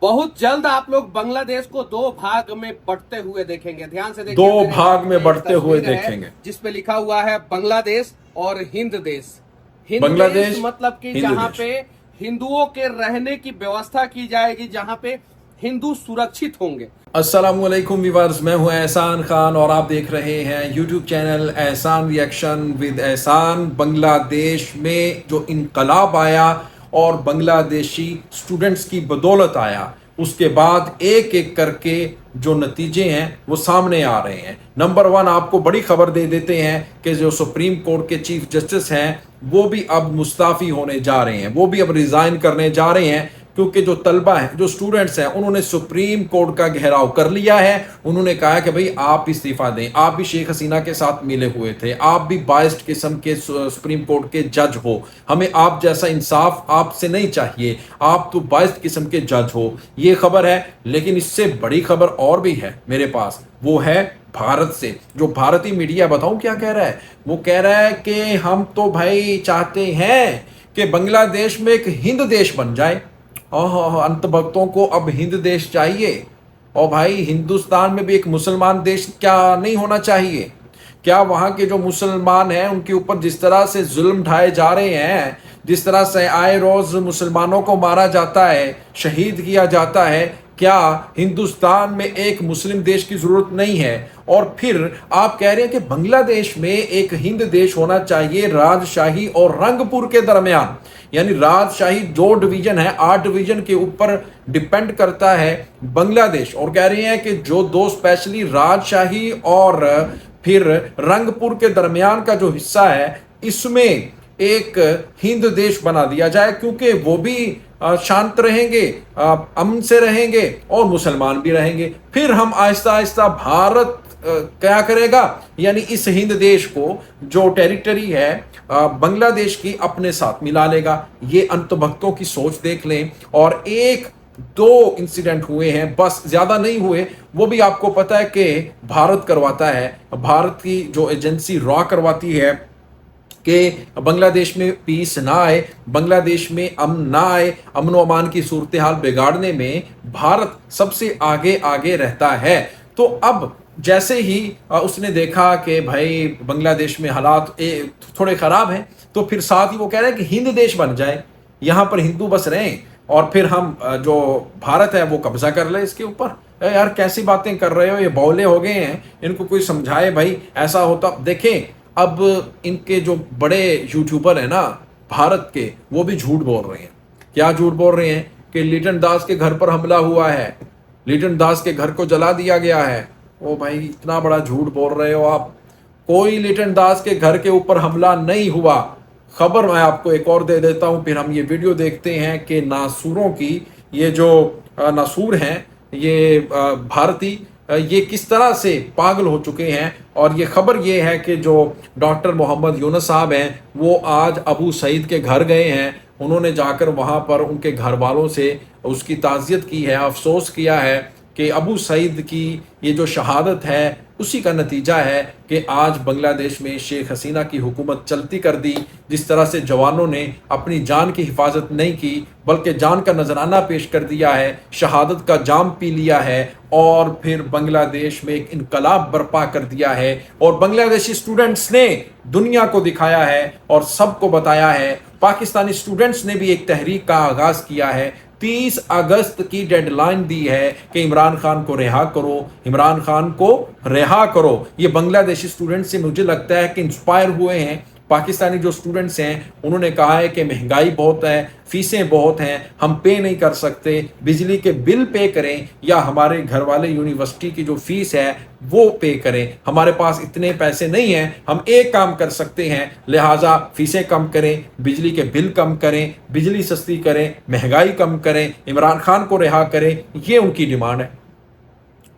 बहुत जल्द आप लोग बांग्लादेश को दो भाग में बंटते हुए देखेंगे। ध्यान से देखिए, दो मेरे भाग हाथ में एक बढ़ते हुए तस्वीर है देखेंगे। जिस पे लिखा हुआ है बांग्लादेश और हिंद देश। हिंद देश बांग्लादेश, मतलब कि हिंद जहां देश। पे हिंदुओं के रहने की व्यवस्था की जाएगी, जहां पे हिंदू सुरक्षित होंगे। अस्सलामुअलैकुम व्यूअर्स, मैं हूं एहसान खान और आप देख रहे हैं यूट्यूब चैनल एहसान रिएक्शन विद एहसान। बांग्लादेश में जो इनकलाब आया और बांग्लादेशी स्टूडेंट्स की बदौलत आया, उसके बाद एक एक करके जो नतीजे हैं वो सामने आ रहे हैं। नंबर वन, आपको बड़ी खबर दे देते हैं कि जो सुप्रीम कोर्ट के चीफ जस्टिस हैं वो भी अब मुस्ताफ़ी होने जा रहे हैं, वो भी अब रिज़ाइन करने जा रहे हैं, क्योंकि जो तलबा हैं, जो स्टूडेंट्स हैं, उन्होंने सुप्रीम कोर्ट का घेराव कर लिया है। उन्होंने कहा कि भाई आप इस्तीफा दें, आप भी शेख हसीना के साथ मिले हुए थे, आप भी बाइस्ड किस्म के सुप्रीम कोर्ट के जज हो, हमें आप जैसा इंसाफ आपसे नहीं चाहिए, आप तो बाइस्ड किस्म के जज हो। ये खबर है, लेकिन इससे बड़ी खबर और भी है मेरे पास, वो है भारत से। जो भारतीय मीडिया, बताऊं क्या कह रहा है? वो कह रहा है कि हम तो भाई चाहते हैं कि बांग्लादेश में एक हिंद देश बन जाए। ओह, अंत भक्तों को अब हिंद देश चाहिए। और भाई, हिंदुस्तान में भी एक मुसलमान देश क्या नहीं होना चाहिए? क्या वहाँ के जो मुसलमान हैं उनके ऊपर जिस तरह से जुल्म ढाए जा रहे हैं, जिस तरह से आए रोज मुसलमानों को मारा जाता है, शहीद किया जाता है, क्या हिंदुस्तान में एक मुस्लिम देश की जरूरत नहीं है? और फिर आप कह रहे हैं कि बांग्लादेश में एक हिंद देश होना चाहिए, राजशाही और रंगपुर के दरमियान। यानी राजशाही 2 डिवीजन है, 8 डिवीजन के ऊपर डिपेंड करता है बांग्लादेश। और कह रहे हैं कि जो दो स्पेशली राजशाही और फिर रंगपुर के दरमियान का जो हिस्सा है, इसमें एक हिंद देश बना दिया जाए, क्योंकि वो भी शांत रहेंगे, अमन से रहेंगे और मुसलमान भी रहेंगे। फिर हम आहिस्ता आहिस्ता भारत क्या करेगा, यानी इस हिंद देश को जो टेरिटरी है बांग्लादेश की अपने साथ मिला लेगा। ये अंतभक्तों की सोच देख लें। और एक दो इंसिडेंट हुए हैं, बस, ज्यादा नहीं हुए। वो भी आपको पता है कि भारत करवाता है, भारत की जो एजेंसी रॉ करवाती है कि बांग्लादेश में पीस ना आए, बांग्लादेश में अमन ना आए, अमन व अमान की सूरत हाल बिगाड़ने में भारत सबसे आगे आगे रहता है। तो अब जैसे ही उसने देखा कि भाई बांग्लादेश में हालात थोड़े खराब हैं, तो फिर साथ ही वो कह रहे हैं कि हिंद देश बन जाए, यहाँ पर हिंदू बस रहें और फिर हम जो भारत है वो कब्जा कर ले इसके ऊपर। यार कैसी बातें कर रहे हो, ये बौले हो गए हैं, इनको कोई समझाए भाई। ऐसा होता, देखें अब इनके जो बड़े यूट्यूबर हैं ना भारत के, वो भी झूठ बोल रहे हैं। क्या झूठ बोल रहे हैं? कि लिटन दास के घर पर हमला हुआ है, लिटन दास के घर को जला दिया गया है। ओ भाई, इतना बड़ा झूठ बोल रहे हो आप। कोई लिटन दास के घर के ऊपर हमला नहीं हुआ। खबर मैं आपको एक और दे देता हूं, फिर हम ये वीडियो देखते हैं कि नासूरों की, ये जो नासूर हैं, ये भारतीय, ये किस तरह से पागल हो चुके हैं। और ये खबर ये है कि जो डॉक्टर मोहम्मद यूनुस साहब हैं, वो आज अबू सईद के घर गए हैं। उन्होंने जाकर वहाँ पर उनके घर वालों से उसकी ताज़ियत की है, अफसोस किया है कि अबू सईद की ये जो शहादत है उसी का नतीजा है कि आज बांग्लादेश में शेख हसीना की हुकूमत चलती कर दी। जिस तरह से जवानों ने अपनी जान की हिफाजत नहीं की, बल्कि जान का नजराना पेश कर दिया है, शहादत का जाम पी लिया है और फिर बांग्लादेश में एक इनकलाब बर्पा कर दिया है। और बांग्लादेशी स्टूडेंट्स ने दुनिया को दिखाया है और सबको बताया है। पाकिस्तानी स्टूडेंट्स ने भी एक तहरीक का आगाज किया है। 30 अगस्त की डेडलाइन दी है कि इमरान खान को रिहा करो, इमरान खान को रिहा करो। ये बांग्लादेशी स्टूडेंट से मुझे लगता है कि इंस्पायर हुए हैं। पाकिस्तानी जो स्टूडेंट्स हैं उन्होंने कहा है कि महंगाई बहुत है, फीसें बहुत हैं, हम पे नहीं कर सकते, बिजली के बिल पे करें या हमारे घर वाले यूनिवर्सिटी की जो फीस है वो पे करें, हमारे पास इतने पैसे नहीं हैं। हम एक काम कर सकते हैं, लिहाजा फीसें कम करें, बिजली के बिल कम करें, बिजली सस्ती करें, महंगाई कम करें, इमरान खान को रिहा करें। ये उनकी डिमांड है।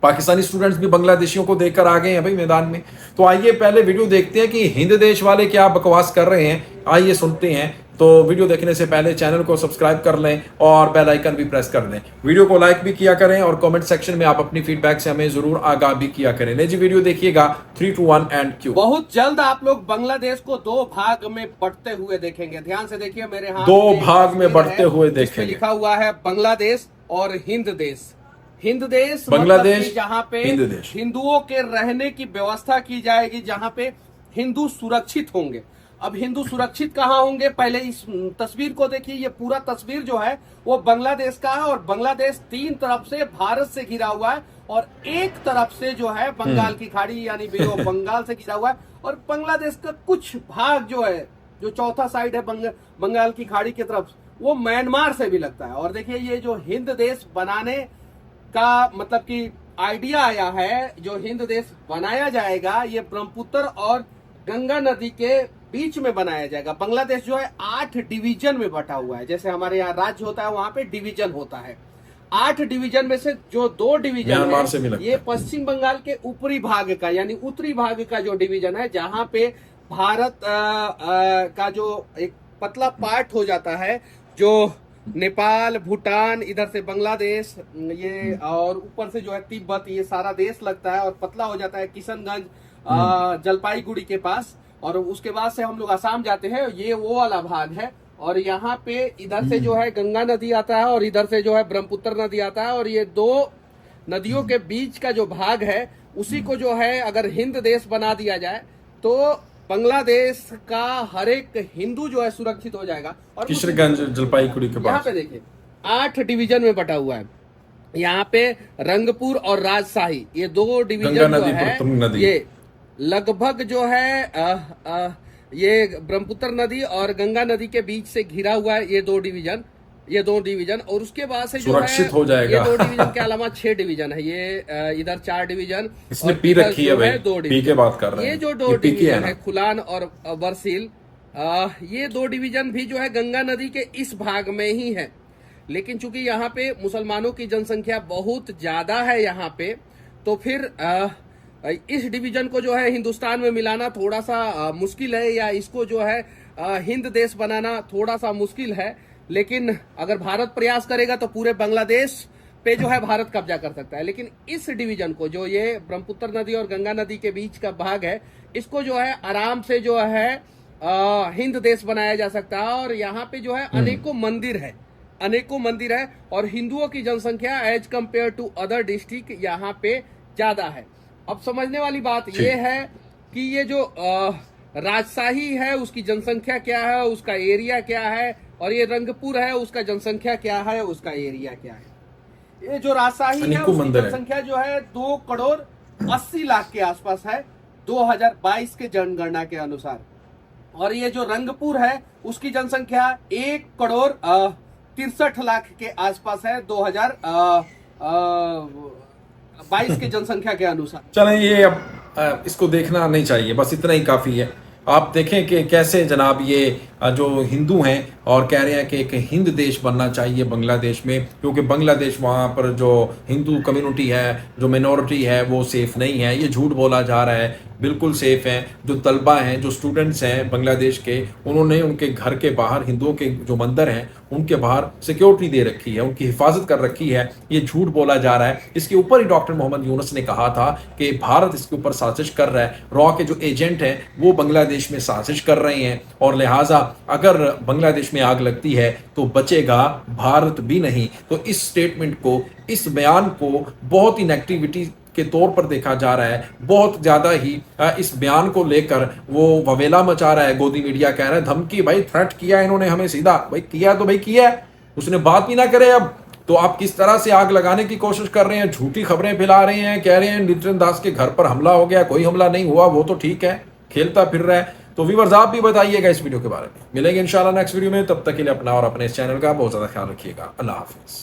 पाकिस्तानी स्टूडेंट्स भी बांग्लादेशियों को देखकर आ गए हैं भाई मैदान में। तो आइए पहले वीडियो देखते हैं कि हिंद देश वाले क्या बकवास कर रहे हैं, आइए सुनते हैं। तो वीडियो देखने से पहले चैनल को सब्सक्राइब कर लें और बेल आइकन भी प्रेस कर दें। वीडियो को लाइक भी किया करें और कमेंट सेक्शन में आप अपनी फीडबैक से हमें जरूर आगाह भी किया करें। ले जी, वीडियो देखिएगा। 3, 2, 1 एंड क्यू। बहुत जल्द आप लोग बांग्लादेश को दो भाग में बंटते हुए देखेंगे। ध्यान से देखिए, मेरे हाथ दो में एक भाग में तस्वीर बढ़ते है हुए जिस पे देखेंगे। लिखा हुआ है बांग्लादेश और हिंद देश। हिंद देश बांग्लादेश, मतलब कि जहाँ पे हिंद देश। हिंदुओं के रहने की व्यवस्था की जाएगी, जहाँ पे हिंदू सुरक्षित होंगे। अब हिंदू सुरक्षित कहाँ होंगे, पहले इस तस्वीर को देखिए। ये पूरा तस्वीर जो है वो बांग्लादेश का है, और बांग्लादेश तीन तरफ से भारत से घिरा हुआ है, और एक तरफ से जो है बंगाल की खाड़ी यानी बे ऑफ बंगाल से घिरा हुआ है। और बांग्लादेश का कुछ भाग जो है, जो चौथा साइड है बंगाल की खाड़ी की तरफ, वो म्यांमार से भी लगता है। और देखिए ये जो हिंद देश बनाने का मतलब कि आइडिया आया है, जो हिंद देश बनाया जाएगा, ये ब्रह्मपुत्र और गंगा नदी के बीच में बनाया जाएगा। बांग्लादेश जो है 8 डिवीजन में बटा हुआ है। जैसे हमारे यहाँ राज्य होता है, वहां पे डिवीजन होता है। 8 डिवीजन में से जो 2 डिवीजन है, ये पश्चिम बंगाल के ऊपरी भाग का यानी उत्तरी भाग का जो डिवीजन है, जहां पे भारत का जो एक पतला पार्ट हो जाता है, जो नेपाल, भूटान, इधर से बांग्लादेश, ये और ऊपर से जो है तिब्बत, ये सारा देश लगता है, और पतला हो जाता है किशनगंज जलपाईगुड़ी के पास। और उसके बाद से हम लोग आसाम जाते हैं, ये वो वाला भाग है। और यहाँ पे इधर से जो है गंगा नदी आता है, और इधर से जो है ब्रह्मपुत्र नदी आता है, और ये 2 नदियों के बीच का जो भाग है, उसी को जो है अगर हिंद देश बना दिया जाए तो बांग्लादेश का हर एक हिंदू जो है सुरक्षित हो जाएगा। और किशनगंज जलपाईगुड़ी के यहाँ पास पे देखिए 8 डिवीजन में बटा हुआ है। यहाँ पे रंगपुर और राजशाही, ये 2 डिवीजन जो है, ये लगभग जो है ये ब्रह्मपुत्र नदी और गंगा नदी के बीच से घिरा हुआ है। ये 2 डिवीजन और उसके बाद से जो है हो जाएगा। ये 2 डिवीजन के अलावा 6 डिवीजन है। ये इधर 4 डिवीजन, इसने पी रखी है भाई, 2 पी के बात कर रहे हैं। ये जो 2 डिवीजन है, खुलान और बरसील, ये 2 डिवीजन भी जो है गंगा नदी के इस भाग में ही है। लेकिन चूंकि यहाँ पे मुसलमानों की जनसंख्या बहुत ज्यादा है यहाँ पे, तो फिर इस डिवीजन को जो है हिंदुस्तान में मिलाना थोड़ा सा मुश्किल है, या इसको जो है हिंद देश बनाना थोड़ा सा मुश्किल है। लेकिन अगर भारत प्रयास करेगा तो पूरे बांग्लादेश पे जो है भारत कब्जा कर सकता है। लेकिन इस डिवीजन को, जो ये ब्रह्मपुत्र नदी और गंगा नदी के बीच का भाग है, इसको जो है आराम से जो है हिंद देश बनाया जा सकता है। और यहाँ पे जो है अनेकों मंदिर है, और हिंदुओं की जनसंख्या as compare to other district यहाँ पे ज्यादा है। अब समझने वाली बात यह है कि ये जो राजशाही है, उसकी जनसंख्या क्या है, उसका एरिया क्या है, और ये रंगपुर है, उसका जनसंख्या क्या है, उसका एरिया क्या है। ये जो राजशाही है, उसकी जनसंख्या जो है 2 करोड़ 80 लाख के आसपास है 2022 के जनगणना के अनुसार। और ये जो रंगपुर है, उसकी जनसंख्या 1 करोड़ 63 लाख के आसपास है 2022 के जनसंख्या के अनुसार। चलें, ये अब इसको देखना नहीं चाहिए, बस इतना ही काफी है। आप देखें कि कैसे जनाब ये जो हिंदू हैं और कह रहे हैं कि एक हिंद देश बनना चाहिए बांग्लादेश में, क्योंकि बांग्लादेश वहाँ पर जो हिंदू कम्युनिटी है, जो मिनॉरिटी है, वो सेफ नहीं है। ये झूठ बोला जा रहा है, बिल्कुल सेफ हैं। जो तलबा हैं, जो स्टूडेंट्स हैं बांग्लादेश के, उन्होंने उनके घर के बाहर हिंदुओं के जो मंदिर हैं उनके बाहर सिक्योरिटी दे रखी है, उनकी हिफाजत कर रखी है। ये झूठ बोला जा रहा है। इसके ऊपर ही डॉक्टर मोहम्मद यूनुस ने कहा था कि भारत इसके ऊपर साजिश कर रहा है, रॉ के जो एजेंट हैं वो बांग्लादेश में साजिश कर रहे हैं, और लिहाजा अगर बांग्लादेश में आग लगती है तो बचेगा भारत भी नहीं। तो इस स्टेटमेंट को, इस बयान को बहुत ही नेगेटिविटी के तौर पर देखा जा रहा है। बहुत ज्यादा ही इस बयान को लेकर वो ववेला मचा रहा है। गोदी मीडिया कह रहा है धमकी, भाई थ्रेट किया इन्होंने हमें सीधा, भाई किया तो भाई किया है, उसने बात भी ना करे। अब तो आप किस तरह से आग लगाने की कोशिश कर रहे हैं, झूठी खबरें फैला रहे हैं, कह रहे हैं नितिन दास के घर पर हमला हो गया, कोई हमला नहीं हुआ, वो तो ठीक है, खेलता फिर रहा है। तो व्यूअर्स आप भी बताइएगा इस वीडियो के बारे में। मिलेंगे इंशाल्लाह नेक्स्ट वीडियो में, तब तक के लिए अपना और अपने इस चैनल का बहुत ज्यादा ख्याल रखिएगा। अल्लाह हाफिज।